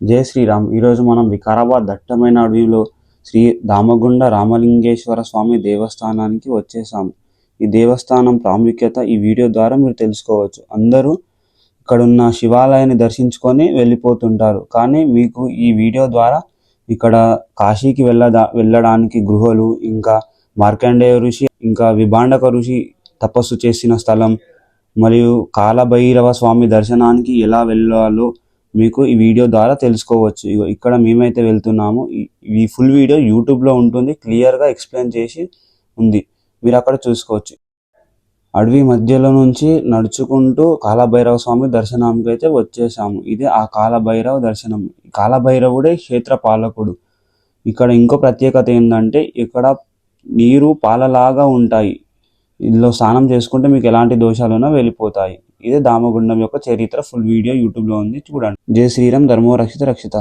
జై శ్రీరామ్. ఈరోజు మనం వికారాబాద్ దట్టమైన అడవిలో శ్రీ దామగుండ రామలింగేశ్వర స్వామి దేవస్థానానికి వచ్చేసాము. ఈ దేవస్థానం ప్రాముఖ్యత ఈ వీడియో ద్వారా మీరు తెలుసుకోవచ్చు. అందరూ ఇక్కడున్న శివాలయాన్ని దర్శించుకొని వెళ్ళిపోతుంటారు. కానీ మీకు ఈ వీడియో ద్వారా ఇక్కడ కాశీకి వెళ్ళడానికి గుహలు, ఇంకా మార్కండేయ ఋషి, ఇంకా విభాండక ఋషి తపస్సు చేసిన స్థలం, మరియు కాలభైరవ స్వామి దర్శనానికి ఎలా వెళ్ళాలో మీకు ఈ వీడియో ద్వారా తెలుసుకోవచ్చు. ఇక్కడ మేమైతే వెళ్తున్నాము. ఈ ఫుల్ వీడియో యూట్యూబ్లో ఉంటుంది, క్లియర్గా ఎక్స్ప్లెయిన్ చేసి ఉంది, మీరు అక్కడ చూసుకోవచ్చు. అడవి మధ్యలో నుంచి నడుచుకుంటూ కాలభైరవ స్వామి దర్శనానికి అయితే వచ్చేసాము. ఇదే ఆ కాలభైరవ దర్శనం. కాలభైరవుడే క్షేత్ర పాలకుడు. ఇక్కడ ఇంకో ప్రత్యేకత ఏంటంటే ఇక్కడ నీరు పాలలాగా ఉంటాయి. ఇందులో స్నానం చేసుకుంటే మీకు ఎలాంటి దోషాలున్నా వెళ్ళిపోతాయి. ఇదే దామగుండం యొక్క చరిత్ర. ఫుల్ వీడియో యూట్యూబ్లో ఉంది, చూడండి. జై శ్రీరామ్. ధర్మో రక్షిత రక్షిత.